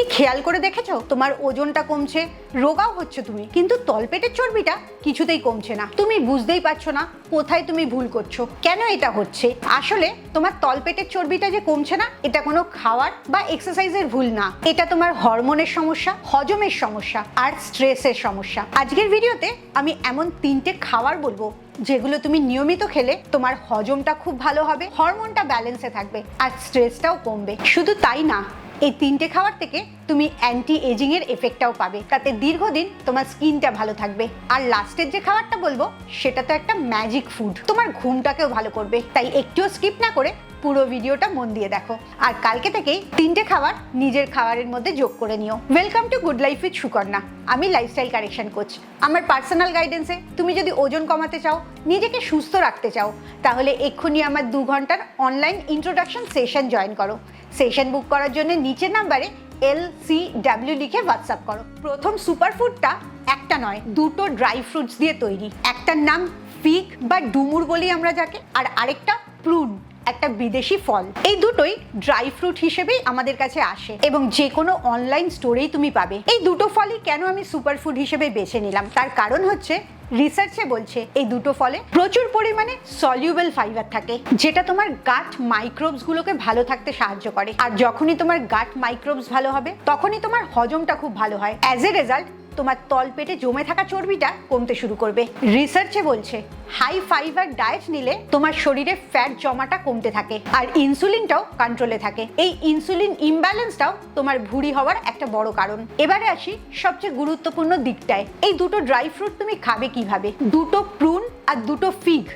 কি খেয়াল করে দেখেছো তোমার ওজনটা কমছে, রোগাও হচ্ছে তুমি, কিন্তু তলপেটের চর্বিটা কিছুতেই কমছে না। তুমি বুঝতেই পারছো না কোথায় তুমি ভুল করছো, কেন এটা হচ্ছে। আসলে তোমার তলপেটের চর্বিটা যে কমছে না, এটা কোনো খাওয়ার বা এক্সারসাইজের ভুল না, এটা তোমার হরমোনের সমস্যা, হজমের সমস্যা আর স্ট্রেসের সমস্যা। আজকের ভিডিওতে আমি এমন 3টে খাবার বলবো যেগুলো তুমি নিয়মিত খেলে তোমার হজমটা খুব ভালো হবে, হরমোনটা ব্যালেন্সে থাকবে আর স্ট্রেসটাও কমবে। শুধু তাই না, এই 3টে খাবার থেকে তুমি অ্যান্টি এজিং এর এফেক্টটাও পাবে, তাতে দীর্ঘদিন তোমার স্কিনটা ভালো থাকবে। আর লাস্টের যে খাবারটা বলবো সেটা তো একটা ম্যাজিক ফুড, তোমার ঘুমটাকেও ভালো করবে। তাই একটুও স্কিপ না করে পুরো ভিডিওটা মন দিয়ে দেখো, আর কালকে থেকেই 3টে খাবার নিজের খাবারের মধ্যে যোগ করে নিও। Welcome to good life with Sukanya. আমি লাইফস্টাইল কারেকশন কোচ। আমার পার্সোনাল গাইডেন্সে তুমি যদি ওজন কমাতে চাও, নিজেকে সুস্থ রাখতে চাও, তাহলে এক্ষুনি আমার 2 ঘন্টার অনলাইন ইন্ট্রোডাকশন সেশন জয়েন করো। সেশন বুক করার জন্য নিচের নাম্বারে LCW লিখে হোয়াটসঅ্যাপ করো। প্রথম সুপারফুডটা একটা নয়, 2টো ড্রাই ফ্রুটস দিয়ে তৈরি। একটার নাম ফিগ বা ডুমুর বলি আমরা যাকে, আর আরেকটা প্রুন, একটা বিদেশি ফল। এই দুটোই ড্রাই ফ্রুট হিসেবেই আমাদের কাছে আসে এবং যে কোনো অনলাইন স্টোরেই তুমি পাবে। এই দুটো ফলই কেন আমি সুপারফুড হিসেবে বেছে নিলাম, তার কারণ হচ্ছে রিসার্চে বলছে এই দুটো ফলে প্রচুর পরিমাণে সলিউবল ফাইবার থাকে, যেটা তোমার গাট মাইক্রোবস গুলোকে ভালো থাকতে সাহায্য করে। আর যখনই তোমার গাট মাইক্রোবস ভালো হবে, তখনই তোমার হজমটা খুব ভালো হয়। অ্যাজ এ রেজাল্ট তোমার তলপেটে জমে থাকা চর্বিটা কমতে শুরু করবে। রিসার্চে বলছে হাই ফাইবার ডায়েট নিলে তোমার শরীরে ফ্যাট জমাটা কমতে থাকে আর ইনসুলিনটাও কন্ট্রোলে থাকে। এই ইনসুলিন ইমব্যালেন্সটাও তোমার ভুঁড়ি হওয়ার একটা বড় কারণ। এবারে আসি সবচেয়ে গুরুত্বপূর্ণ দিকটায়। এই দুটো ড্রাই ফ্রুট তুমি খাবে কিভাবে? 2টো প্রুন আর 2টো ফিগ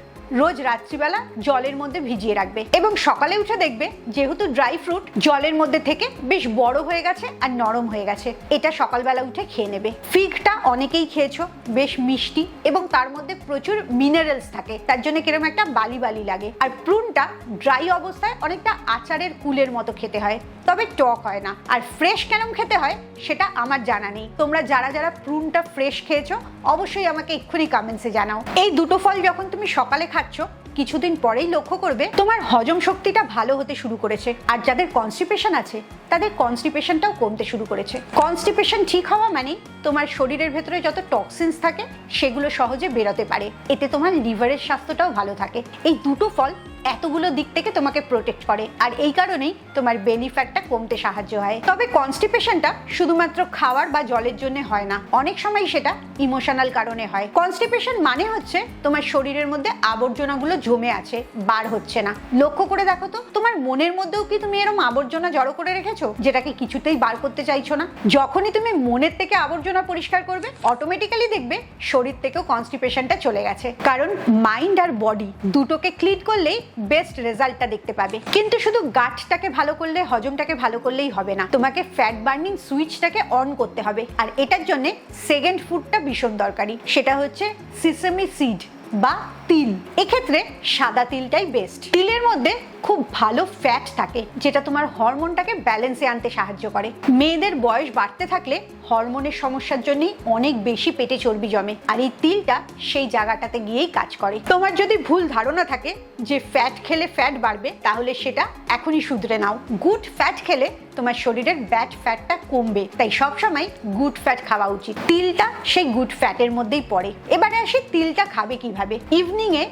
রোজ রাত্রিবেলা জলের মধ্যে ভিজিয়ে রাখবে এবং সকালে উঠে দেখবে যেহেতু ড্রাই ফ্রুট জলের মধ্যে থেকে বেশ বড় হয়ে গেছে আর নরম হয়ে গেছে, এটা সকালবেলা উঠে খেয়ে নেবে। ফিগটা অনেকেই খেয়েছো, বেশ মিষ্টি এবং তার মধ্যে প্রচুর মিনারেলস থাকে, তার জন্য কিরকম একটা বালি বালি লাগে। আর প্রুনটা ড্রাই অবস্থায় অনেকটা আচারের কুলের মতো খেতে হয়, তবে টক হয় না। আর ফ্রেশ কেমন খেতে হয় সেটা আমার জানা নেই, তোমরা যারা যারা প্রুনটা ফ্রেশ খেয়েছো অবশ্যই আমাকে এক্ষুনি কমেন্টসে জানাও। এই দুটো ফল যখন তুমি সকালে খাচ্ছ, কিছুদিন পরেই লক্ষ্য করবে তোমার হজম শক্তিটা ভালো হতে শুরু করেছে। আর যাদের কনস্টিপেশন আছে তাদের কনস্টিপেশনটাও কমতে শুরু করেছে। কনস্টিপেশন ঠিক হওয়া মানে তোমার শরীরের ভেতরে যত টক্সিনস থাকে সেগুলো সহজে বেরোতে পারে, এতে তোমার লিভারের স্বাস্থ্যটাও ভালো থাকে। এই দুটো ফল এতগুলো দিক থেকে তোমাকে প্রোটেক্ট করে, আর এই কারণেই তোমার বেলি ফ্যাটটা কমতে সাহায্য হয়। তবে কনস্টিপেশনটা শুধুমাত্র খাওয়ার বা জলের জন্য হয় না, অনেক সময় সেটা ইমোশনাল কারণে হয়। কনস্টিপেশন মানে হচ্ছে তোমার শরীরের মধ্যে আবর্জনাগুলো জমে আছে, বার হচ্ছে না। লক্ষ্য করে দেখো তো, তোমার মনের মধ্যেও কি তুমি এরকম আবর্জনা জড়ো করে রেখেছো যেটাকে কিছুতেই বার করতে চাইছো না? যখনই তুমি মনের থেকে আবর্জনা পরিষ্কার করবে, অটোমেটিক্যালি দেখবে শরীর থেকেও কনস্টিপেশনটা চলে গেছে। কারণ মাইন্ড আর বডি দুটোকে ক্লিন করলেই বেস্ট রেজাল্টটা দেখতে পাবে। কিন্তু শুধু গাটটাকে ভালো করলে, হজমটাকে ভালো করলেই হবে না, তোমাকে ফ্যাট বার্নিং সুইচটাকে অন করতে হবে। আর এটার জন্য সেকেন্ড ফুডটা ভীষণ দরকারি, সেটা হচ্ছে সিসেমি সিড বা তিল। এক্ষেত্রে সাদা তিলটাই বেস্ট। তিলের মধ্যে খুব ভালো ফ্যাট থাকে, যেটা তোমার হরমোনটাকে ব্যালেন্সে আনতে সাহায্য করে। মেয়েদের বয়স বাড়তে থাকলে হরমোনের সমস্যার জন্যই অনেক বেশি পেটে চর্বি জমে, আর এই তিলটা সেই জায়গাটাতে গিয়েই কাজ করে। তোমার যদি ভুল ধারণা থাকে যে ফ্যাট খেলে ফ্যাট বাড়বে, তাহলে সেটা এখনই শুধরে নাও। গুড ফ্যাট খেলে তোমার শরীরের ব্যাড ফ্যাটটা কমবে, তাই সবসময় গুড ফ্যাট খাওয়া উচিত। তিলটা সেই গুড ফ্যাটের মধ্যেই পড়ে। এবারে আসি তিলটা খাবে কিভাবে। ইভিনিংয়ে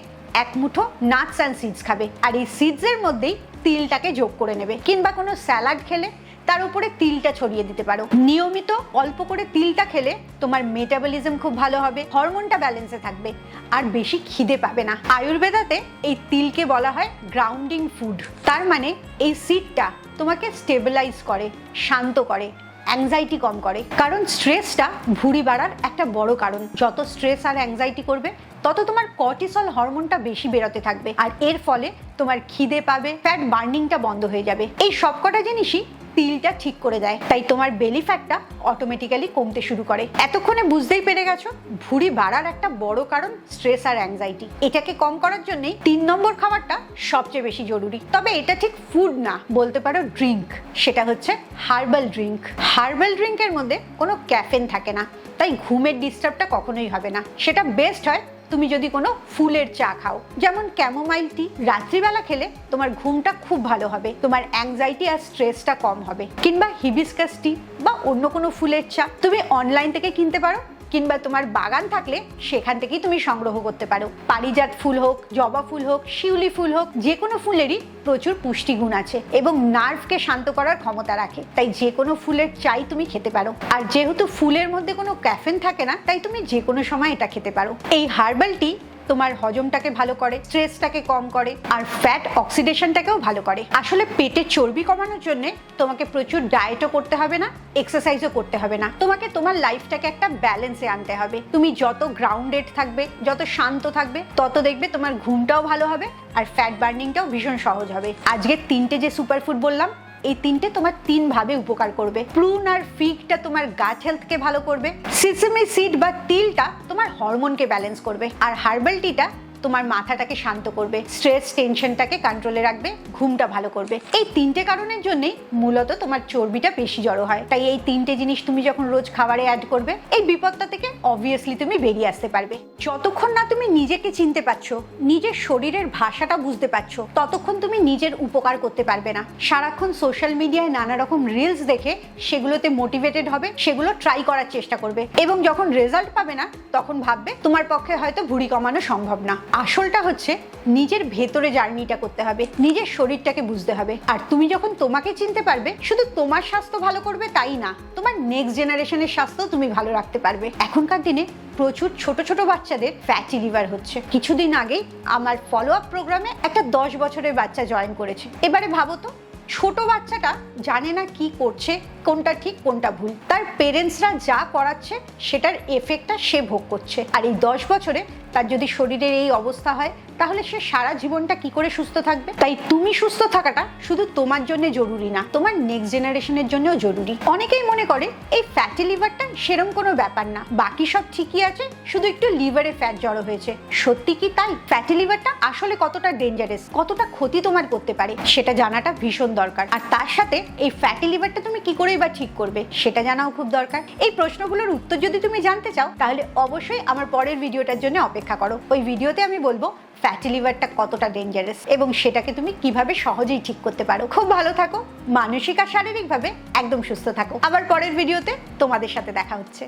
1 মুঠো নাটস অ্যান্ড সিডস খাবে, আর এই সিডসের মধ্যেই তিলটাকে যোগ করে নেবে, কিংবা কোনো স্যালাড খেলে তার উপরে তিলটা ছড়িয়ে দিতে পারো। নিয়মিত অল্প করে তিলটা খেলে তোমার মেটাবলিজম খুব ভালো হবে, হরমোনটা ব্যালেন্সে থাকবে আর বেশি খিদে পাবে না। আয়ুর্বেদাতে এই তিলকে বলা হয় গ্রাউন্ডিং ফুড। তার মানে এই সিডটা তোমাকে স্টেবিলাইজ করে, শান্ত করে, অ্যাংজাইটি কম করে। কারণ স্ট্রেসটা ভুঁড়ি বাড়ার একটা বড় কারণ। যত স্ট্রেস আর অ্যাংজাইটি করবে, তত তোমার কর্টিসল হরমোনটা বেশি বেরোতে থাকবে, আর এর ফলে তোমার খিদে পাবে, ফ্যাট বার্নিংটা বন্ধ হয়ে যাবে। এই সবকটা জিনিসই তিলটা ঠিক করে দেয়, তাই তোমার বেলি ফ্যাটটা অটোমেটিক্যালি কমতে শুরু করে। এতক্ষণে বুঝতেই পেরে গেছো ভুঁড়ি বাড়ার একটা বড় কারণ স্ট্রেস আর অ্যাংজাইটি। এটাকে কম করার জন্যই 3 নম্বর খাবারটা সবচেয়ে বেশি জরুরি। তবে এটা ঠিক ফুড না, বলতে পারো ড্রিঙ্ক। সেটা হচ্ছে হার্বাল ড্রিঙ্ক। হার্বাল ড্রিঙ্কের মধ্যে কোনো ক্যাফেন থাকে না, তাই ঘুমের ডিস্টার্বটা কখনোই হবে না। সেটা বেস্ট হয় তুমি যদি কোনো ফুলের চা খাও, যেমন ক্যামোমাইল টি, রাত্রিবেলা খেলে তোমার ঘুমটা খুব ভালো হবে, তোমার অ্যাংজাইটি আর স্ট্রেসটা কম হবে। কিংবা হিবিস্কাস টি বা অন্য কোনো ফুলের চা তুমি অনলাইন থেকে কিনতে পারো, কিংবা তোমার বাগান থাকলে সেখান থেকেই তুমি সংগ্রহ করতে পারো। পারিজাত ফুল হোক, জবা ফুল হোক, শিউলি ফুল হোক, যে কোনো ফুলেরই প্রচুর পুষ্টিগুণ আছে এবং নার্ভকে শান্ত করার ক্ষমতা রাখে, তাই যে কোনো ফুলের চাই তুমি খেতে পারো। আর যেহেতু ফুলের মধ্যে কোনো ক্যাফেন থাকে না, তাই তুমি যে কোনো সময় এটা খেতে পারো। এই হার্বাল টি তোমার হজমটাকে ভালো করে, স্ট্রেসটাকে কম করে আর ফ্যাট অক্সিডেশনটাকেও ভালো করে। আসলে পেটের চর্বি কমানোর জন্য তোমাকে প্রচুর ডায়েটও করতে হবে না, এক্সারসাইজও করতে হবে না, তোমাকে তোমার লাইফটাকে একটা ব্যালেন্সে আনতে হবে। তুমি যত গ্রাউন্ডেড থাকবে, যত শান্ত থাকবে, তত দেখবে তোমার ঘুমটাও ভালো হবে আর ফ্যাট বার্নিংটাও ভীষণ সহজ হবে। আজকে 3টে যে সুপারফুড বললাম, এই 3টে তোমার 3 ভাবে উপকার করবে। প্রুন আর ফিগটা তোমার গাট হেলথকে ভালো করবে, সিসেমি সিড বা তিলটা তোমার হরমোনকে ব্যালেন্স করবে, আর হার্বাল টিটা তোমার মাথাটাকে শান্ত করবে, স্ট্রেস টেনশনটাকে কন্ট্রোলে রাখবে, ঘুমটা ভালো করবে। এই 3টে কারণের জন্যই মূলত তোমার চর্বিটা বেশি জড়ো হয়। তাই এই 3টে জিনিস তুমি যখন রোজ খাবারে অ্যাড করবে, এই বিপদটা থেকে অবভিয়াসলি তুমি বেরিয়ে আসতে পারবে। যতক্ষণ না তুমি নিজেকে চিনতে পারছো, নিজের শরীরের ভাষাটা বুঝতে পারছো, ততক্ষণ তুমি নিজের উপকার করতে পারবে না। সারাক্ষণ সোশ্যাল মিডিয়ায় নানা রকম রিলস দেখে সেগুলোতে মোটিভেটেড হবে, সেগুলো ট্রাই করার চেষ্টা করবে এবং যখন রেজাল্ট পাবে না, তখন ভাববে তোমার পক্ষে হয়তো ভুঁড়ি কমানো সম্ভব না। আসলটা হচ্ছে নিজের ভেতরে জার্নিটা করতে হবে, নিজের শরীরটাকে বুঝতে হবে। আর তুমি যখন তোমাকে চিনতে পারবে, শুধু তোমার স্বাস্থ্য ভালো করবে তাই না, তোমার নেক্সট জেনারেশনের স্বাস্থ্য তুমি ভালো রাখতে পারবে। এখনকার দিনে প্রচুর ছোট ছোট বাচ্চাদের ফ্যাটি লিভার হচ্ছে। কিছুদিন আগেই আমার ফলো আপ প্রোগ্রামে একটা 10 বছরের বাচ্চা জয়েন করেছে। এবারে ভাবো তো, ছোট বাচ্চাটা জানে না কি করছে, কোনটা ঠিক কোনটা ভুল, তার পেরেন্টসরা যা করাচ্ছে সেটার এফেক্টটা সে ভোগ করছে। আর এই 10 বছরে তার যদি শরীরের এই অবস্থা হয়, তাহলে সে সারা জীবনটা কি করে সুস্থ থাকবে? তাই তুমি সুস্থ থাকাটা শুধু তোমার জন্য জরুরি না, তোমার নেক্সট জেনারেশনের জন্যও জরুরি। অনেকেই মনে করে এই ফ্যাটি লিভারটা সেরকম কোনো ব্যাপার না, বাকি সব ঠিকই আছে, শুধু একটু লিভারে ফ্যাট জড়ো হয়েছে। সত্যি কি তাই? ফ্যাটি লিভারটা আসলে কতটা ডেঞ্জারাস, কতটা ক্ষতি তোমার করতে পারে, সেটা জানাটা ভীষণ দরকার। আর তার সাথে এই ফ্যাটি লিভারটা তুমি কি করেই বা ঠিক করবে, সেটা জানাও খুব দরকার। এই প্রশ্নগুলোর উত্তর যদি তুমি জানতে চাও, তাহলে অবশ্যই আমার পরের ভিডিওটার জন্য অপেক্ষা করো। ওই ভিডিওতে আমি বলবো ফ্যাটি লিভারটা কতটা ডেঞ্জারাস এবং সেটাকে তুমি কিভাবে সহজেই ঠিক করতে পারো। খুব ভালো থাকো, মানসিক আর শারীরিকভাবে একদম সুস্থ থাকো। আবার পরের ভিডিওতে তোমাদের সাথে দেখা হচ্ছে।